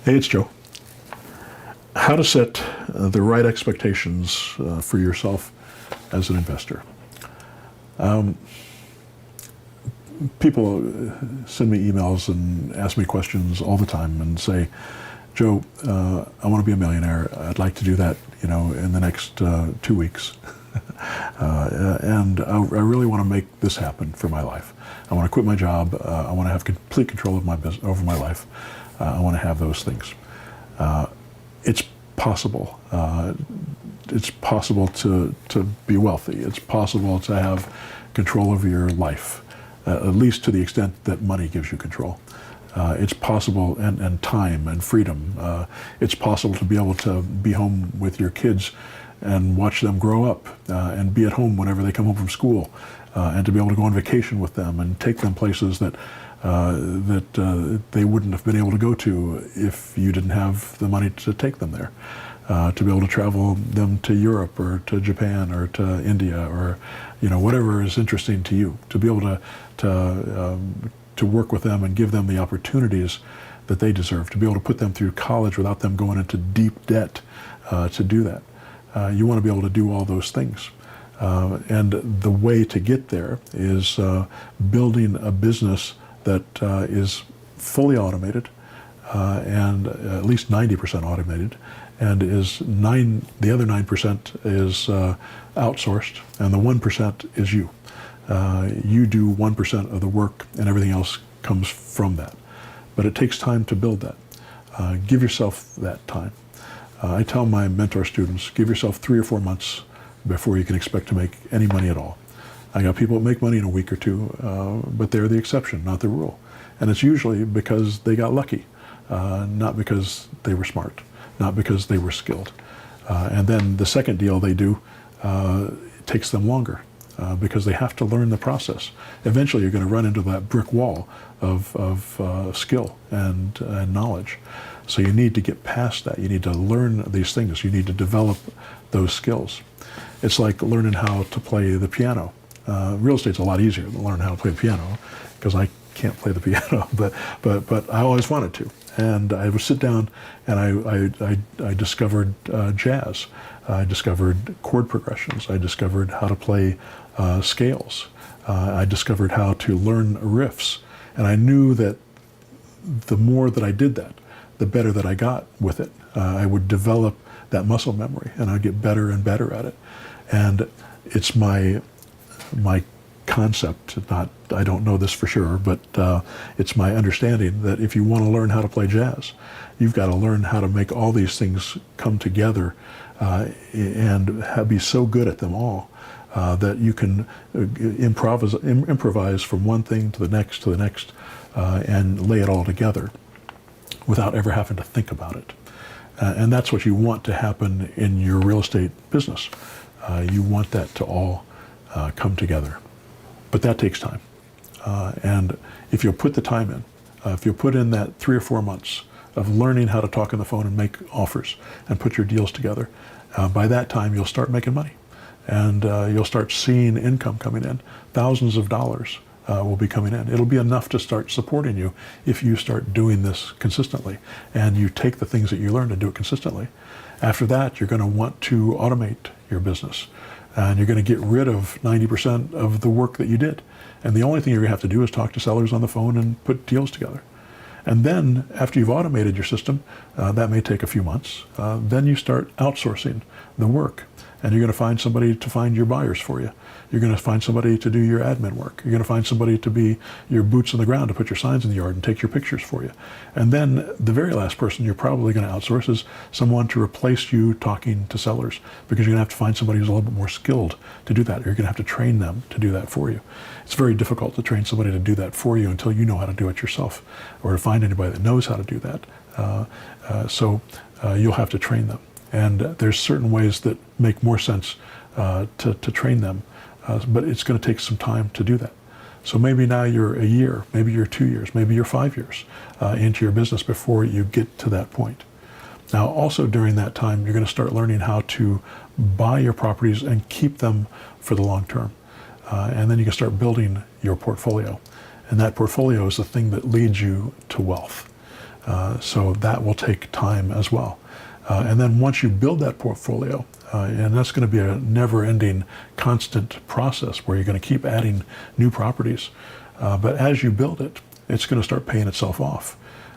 Hey, it's Joe. How to set the right expectations for yourself as an investor. People send me emails and ask me questions all the time and say, Joe, I want to be a millionaire. I'd like to do that, in the next 2 weeks. And I really want to make this happen for my life. I want to quit my job. I want to have complete control of my business, over my life. I want to have those things. It's possible. It's possible to be wealthy. It's possible to have control over your life, at least to the extent that money gives you control. It's possible, and time and freedom. It's possible to be able to be home with your kids and watch them grow up, and be at home whenever they come home from school, and to be able to go on vacation with them and take them places that they wouldn't have been able to go to if you didn't have the money to take them there. To be able to travel them to Europe or to Japan or to India or whatever is interesting to you. To be able to work with them and give them the opportunities that they deserve. To be able to put them through college without them going into deep debt to do that. You want to be able to do all those things. And the way to get there is building a business that is fully automated, and at least 90% automated, and the other 9% is outsourced, and the 1% is you. You do 1% of the work, and everything else comes from that. But it takes time to build that. Give yourself that time. I tell my mentor students, give yourself 3 or 4 months before you can expect to make any money at all. I got people that make money in a week or two, but they're the exception, not the rule. And it's usually because they got lucky, not because they were smart, not because they were skilled. And then the second deal they do takes them longer, because they have to learn the process. Eventually you're going to run into that brick wall of skill and knowledge. So you need to get past that. You need to learn these things. You need to develop those skills. It's like learning how to play the piano. Real estate's a lot easier than learning how to play the piano, because I can't play the piano, but I always wanted to. And I would sit down and I discovered jazz. I discovered chord progressions. I discovered how to play scales. I discovered how to learn riffs. And I knew that the more that I did that, the better that I got with it. I would develop that muscle memory, and I'd get better and better at it. And it's my concept, I don't know this for sure, but it's my understanding that if you want to learn how to play jazz, you've got to learn how to make all these things come together and be so good at them all that you can improvise from one thing to the next and lay it all together without ever having to think about it. And that's what you want to happen in your real estate business. You want that to all come together. But that takes time. And if you'll put the time in, if you'll put in that 3 or 4 months of learning how to talk on the phone and make offers and put your deals together, by that time you'll start making money. And you'll start seeing income coming in. Thousands of dollars will be coming in. It'll be enough to start supporting you if you start doing this consistently and you take the things that you learn and do it consistently. After that, you're going to want to automate your business, and you're going to get rid of 90% of the work that you did. And the only thing you're going to have to do is talk to sellers on the phone and put deals together. And then after you've automated your system, that may take a few months, then you start outsourcing the work. And you're going to find somebody to find your buyers for you. You're going to find somebody to do your admin work. You're going to find somebody to be your boots on the ground to put your signs in the yard and take your pictures for you. And then the very last person you're probably going to outsource is someone to replace you talking to sellers, because you're going to have to find somebody who's a little bit more skilled to do that. You're going to have to train them to do that for you. It's very difficult to train somebody to do that for you until you know how to do it yourself, or to find anybody that knows how to do that. So you'll have to train them. And there's certain ways that make more sense to train them, but it's going to take some time to do that. So maybe now you're a year, maybe you're 2 years, maybe you're 5 years into your business before you get to that point. Now also during that time, you're going to start learning how to buy your properties and keep them for the long term. And then you can start building your portfolio. And that portfolio is the thing that leads you to wealth. So that will take time as well. And then once you build that portfolio, and that's going to be a never-ending, constant process where you're going to keep adding new properties. But as you build it, it's going to start paying itself off.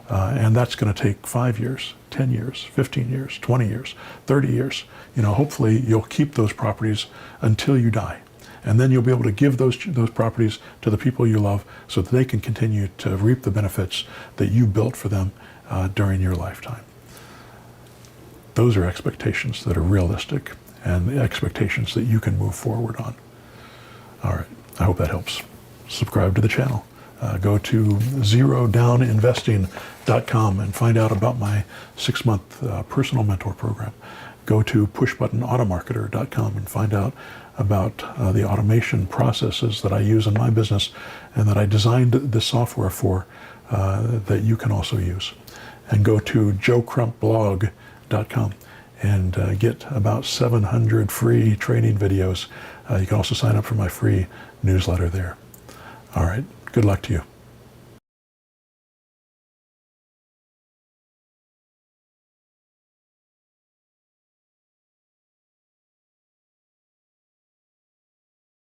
And that's going to take 5 years, 10 years, 15 years, 20 years, 30 years. Hopefully you'll keep those properties until you die. And then you'll be able to give those properties to the people you love so that they can continue to reap the benefits that you built for them during your lifetime. Those are expectations that are realistic and expectations that you can move forward on. All right, I hope that helps. Subscribe to the channel. Go to zerodowninvesting.com and find out about my 6-month personal mentor program. Go to pushbuttonautomarketer.com and find out about the automation processes that I use in my business and that I designed this software for that you can also use. And go to joecrumpblog.com and get about 700 free training videos. You can also sign up for my free newsletter there. All right, good luck to you.